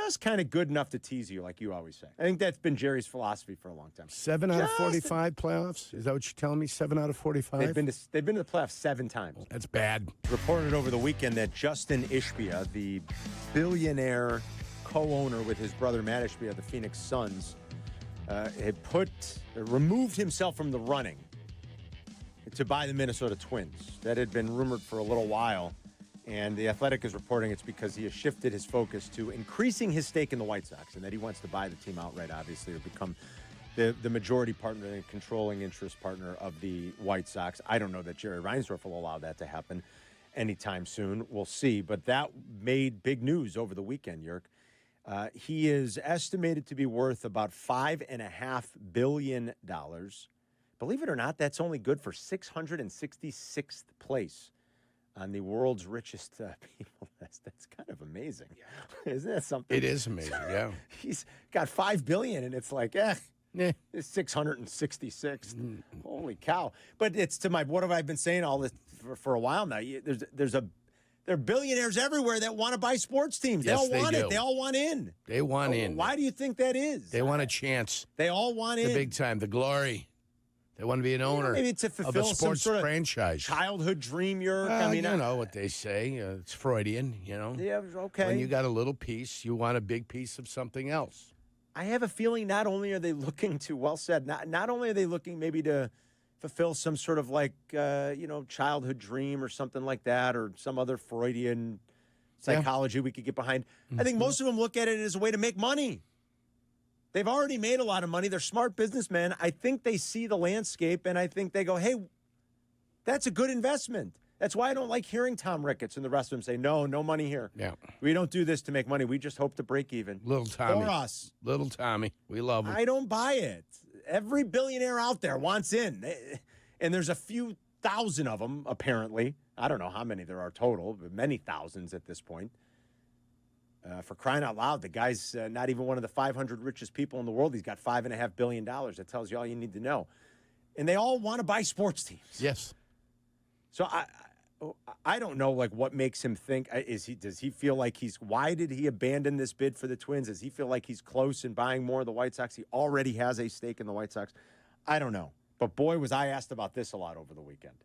just kind of good enough to tease you, like you always say. I think that's been Jerry's philosophy for a long time. 7 out of 45 playoffs? Is that what you're telling me? 7 out of 45? They've been to the playoffs 7 times. That's bad. Reported over the weekend that Justin Ishbia, the billionaire co-owner with his brother Matt Ishbia of the Phoenix Suns, had removed himself from the running to buy the Minnesota Twins. That had been rumored for a little while. And The Athletic is reporting it's because he has shifted his focus to increasing his stake in the White Sox and that he wants to buy the team outright, obviously, or become the majority partner and controlling interest partner of the White Sox. I don't know that Jerry Reinsdorf will allow that to happen anytime soon. We'll see. But that made big news over the weekend, Yerk. He is estimated to be worth about $5.5 billion. Believe it or not, that's only good for 666th place on the world's richest people list. That's kind of amazing. Yeah. Isn't that something? It is amazing, yeah. He's got $5 billion, and it's like, it's 666. Holy cow. But it's to what have I been saying all this for a while now? There are billionaires everywhere that want to buy sports teams. Yes, they all want do. it. They all want in. They want in. Why do you think that is? They want a chance. They all want in. The big time, the glory. They want to be an owner maybe to fulfill of a sports some sort franchise. Childhood dream, Yerk. You know what they say. It's Freudian, Yeah, okay. When you got a little piece, you want a big piece of something else. I have a feeling not only are they looking to, well said, not only are they looking maybe to fulfill some sort of childhood dream or something like that, or some other Freudian psychology we could get behind. I think most of them look at it as a way to make money. They've already made a lot of money. They're smart businessmen. I think they see the landscape, and I think they go, hey, that's a good investment. That's why I don't like hearing Tom Ricketts and the rest of them say, no money here. Yeah. We don't do this to make money. We just hope to break even. Little Tommy. For us. Little Tommy. We love him. I don't buy it. Every billionaire out there wants in. And there's a few thousand of them, apparently. I don't know how many there are total, but many thousands at this point. For crying out loud, the guy's not even one of the 500 richest people in the world. He's got $5.5 billion. That tells you all you need to know. And they all want to buy sports teams. Yes. So I don't know what makes him think. Does he feel like why did he abandon this bid for the Twins? Does he feel like he's close in buying more of the White Sox? He already has a stake in the White Sox. I don't know. But boy, was I asked about this a lot over the weekend.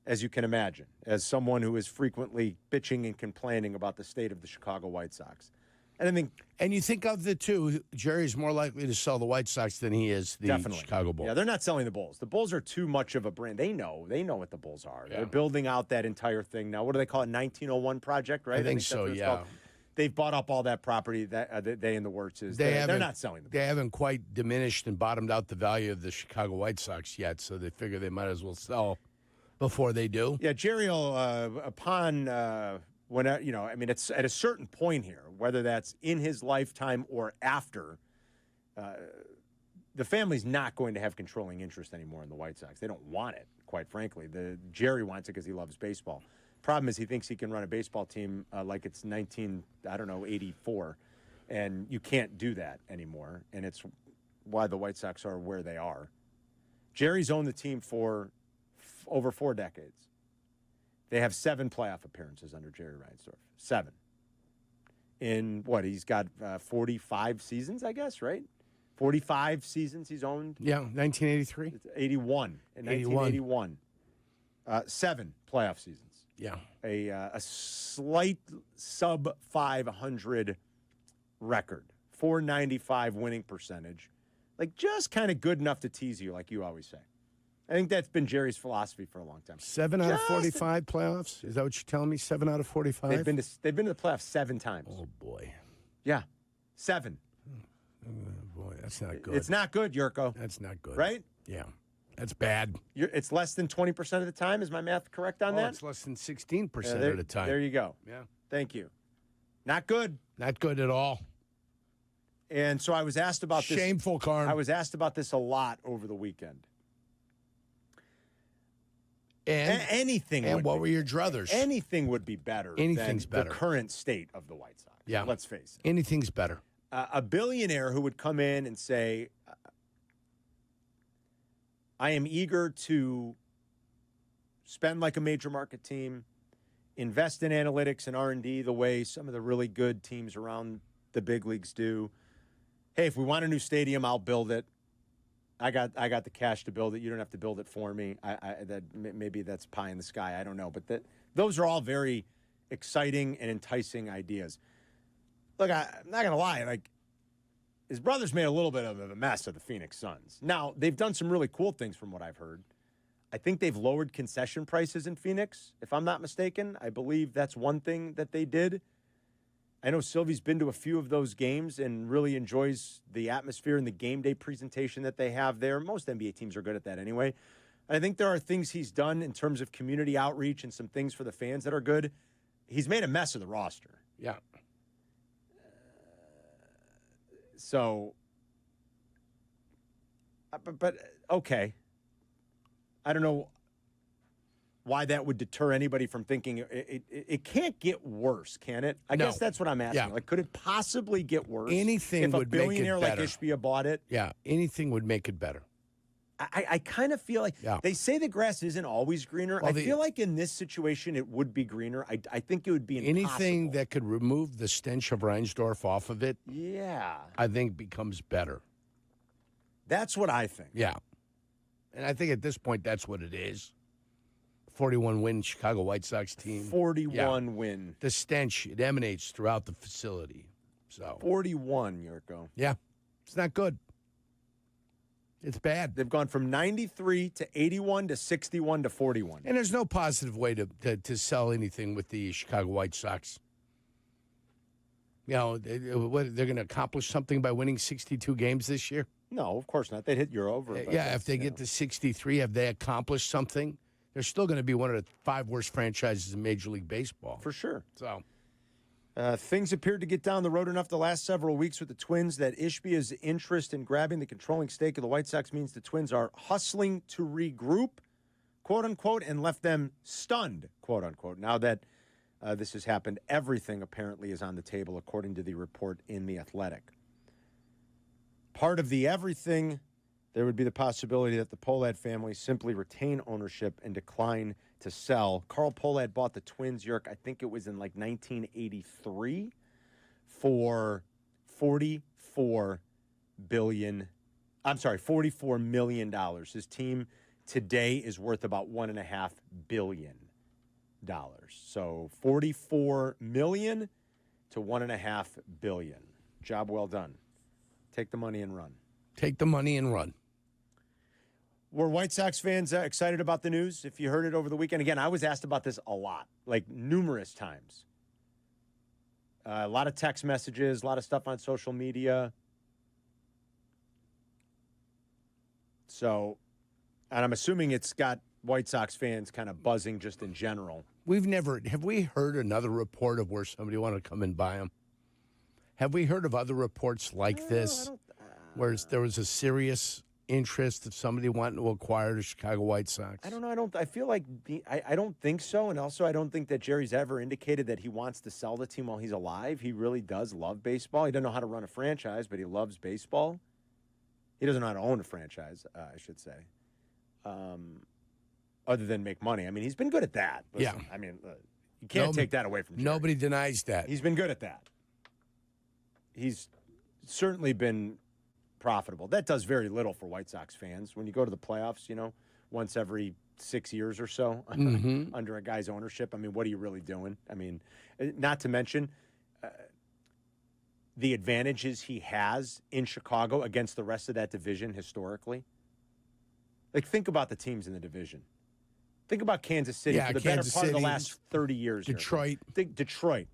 As you can imagine, as someone who is frequently bitching and complaining about the state of the Chicago White Sox. And you think of the two, Jerry's more likely to sell the White Sox than he is the Chicago Bulls. Yeah, they're not selling the Bulls. The Bulls are too much of a brand. They know what the Bulls are. Yeah. They're building out that entire thing now. What do they call it? 1901 project, right? I think so, yeah. They've bought up all that property that they in the works is. They're not selling the Bulls. They haven't quite diminished and bottomed out the value of the Chicago White Sox yet, so they figure they might as well sell before they do. Yeah, Jerry will, it's at a certain point here, whether that's in his lifetime or after, the family's not going to have controlling interest anymore in the White Sox. They don't want it, quite frankly. Jerry wants it because he loves baseball. Problem is he thinks he can run a baseball team like it's 84, and you can't do that anymore, and it's why the White Sox are where they are. Jerry's owned the team for over 4 decades. They have 7 playoff appearances under Jerry Reinsdorf. 7. In he's got 45 seasons, I guess, right? 45 seasons he's owned. Yeah, 1983. It's 81. In 1981. 7 playoff seasons. Yeah. A slight sub 500 record. 495 winning percentage. Just kind of good enough to tease you, like you always say. I think that's been Jerry's philosophy for a long time. 7 out of 45 playoffs? Is that what you're telling me? 7 out of 45? They've been to the playoffs 7 times. Oh, boy. Yeah. 7. Oh, boy, that's not good. It's not good, Jurko. That's not good. Right? Yeah. That's bad. It's less than 20% of the time. Is my math correct on that? It's less than 16% of the time. There you go. Yeah. Thank you. Not good. Not good at all. And so I was asked about this. Shameful, Carm. I was asked about this a lot over the weekend. And anything. And what were your druthers? Anything would be better than the current state of the White Sox. Yeah. Let's face it. Anything's better. A billionaire who would come in and say, I am eager to spend like a major market team invest in analytics and R&D the way some of the really good teams around the big leagues do. Hey, if we want a new stadium, I'll build it. I got the cash to build it. You don't have to build it for me. Maybe that's pie in the sky. I don't know. But those are all very exciting and enticing ideas. Look, I'm not going to lie. Like, his brother's made a little bit of a mess of the Phoenix Suns. Now, they've done some really cool things from what I've heard. I think they've lowered concession prices in Phoenix, if I'm not mistaken. I believe that's one thing that they did. I know Sylvie's been to a few of those games and really enjoys the atmosphere and the game day presentation that they have there. Most NBA teams are good at that anyway. I think there are things he's done in terms of community outreach and some things for the fans that are good. He's made a mess of the roster. Yeah. But okay. I don't know why that would deter anybody from thinking it can't get worse, can it? I guess that's what I'm asking. Yeah. Like, could it possibly get worse? Anything if would make it better. a billionaire like Ishbia bought it? Yeah, anything would make it better. I kind of feel like they say the grass isn't always greener. Well, I feel like in this situation it would be greener. I think it would be impossible. Anything that could remove the stench of Reinsdorf off of it, I think becomes better. That's what I think. Yeah. And I think at this point that's what it is. 41-win Chicago White Sox team. 41 win. The stench, it emanates throughout the facility. So 41, Jurko. Yeah. It's not good. It's bad. They've gone from 93 to 81 to 61 to 41. And there's no positive way to sell anything with the Chicago White Sox. You know, they're going to accomplish something by winning 62 games this year? No, of course not. They'd hit Euro over. Yeah, if they get to 63, have they accomplished something? They're still going to be one of the 5 worst franchises in Major League Baseball. For sure. So, things appeared to get down the road enough the last several weeks with the Twins that Ishbia's interest in grabbing the controlling stake of the White Sox means the Twins are hustling to regroup, quote unquote, and left them stunned, quote unquote. Now that this has happened, everything apparently is on the table, according to the report in The Athletic. Part of the everything, there would be the possibility that the Pohlad family simply retain ownership and decline to sell. Carl Pohlad bought the Twins, Yerk, I think it was in like 1983, for $44 million. His team today is worth about $1.5 billion. So $44 million to $1.5 billion. Job well done. Take the money and run. Take the money and run. Were White Sox fans excited about the news? If you heard it over the weekend. Again, I was asked about this a lot, like numerous times. A lot of text messages, a lot of stuff on social media. So, and I'm assuming it's got White Sox fans kind of buzzing just in general. Have we heard another report of where somebody wanted to come and buy them? Have we heard of other reports like this where there was a serious interest of somebody wanting to acquire the Chicago White Sox? I don't know. I feel like I don't think so. And also, I don't think that Jerry's ever indicated that he wants to sell the team while he's alive. He really does love baseball. He doesn't know how to run a franchise, but he loves baseball. He doesn't know how to own a franchise, I should say, other than make money. I mean, he's been good at that. Listen, I mean, you can't take that away from Jerry. Nobody denies that. He's been good at that. He's certainly been profitable. That does very little for White Sox fans. When you go to the playoffs, once every 6 years or so under a guy's ownership, I mean, what are you really doing? I mean, not to mention the advantages he has in Chicago against the rest of that division historically. Like, think about the teams in the division. Think about Kansas City for the better part of the last 30 years. Detroit. Detroit.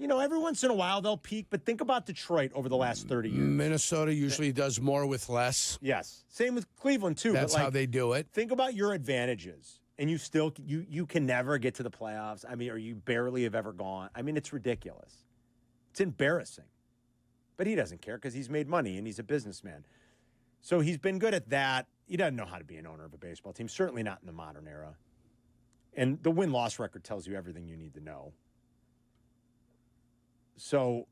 Every once in a while they'll peak, but think about Detroit over the last 30 years. Minnesota usually does more with less. Yes. Same with Cleveland, too. That's how they do it. Think about your advantages, and you still you can never get to the playoffs. I mean, or you barely have ever gone. I mean, it's ridiculous. It's embarrassing. But he doesn't care because he's made money, and he's a businessman. So he's been good at that. He doesn't know how to be an owner of a baseball team, certainly not in the modern era. And the win-loss record tells you everything you need to know. So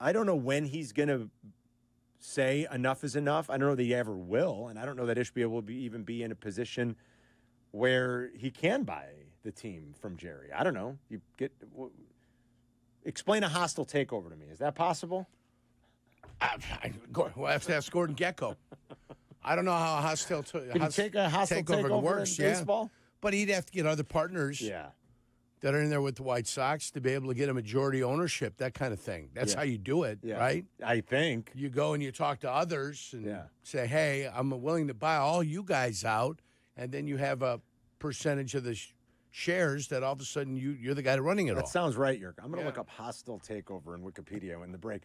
I don't know when he's going to say enough is enough. I don't know that he ever will, and I don't know that Ishbia will even be in a position where he can buy the team from Jerry. I don't know. Explain a hostile takeover to me. Is that possible? We'll have to ask Gordon Gecko. I don't know how a hostile Can you take a hostile takeover works. in baseball? But he'd have to get other partners that are in there with the White Sox to be able to get a majority ownership, that kind of thing. That's how you do it, right? I think. You go and you talk to others and say, hey, I'm willing to buy all you guys out, and then you have a percentage of the shares that all of a sudden you're the guy running it all. That sounds right, Jurko. I'm going to look up hostile takeover in Wikipedia in the break.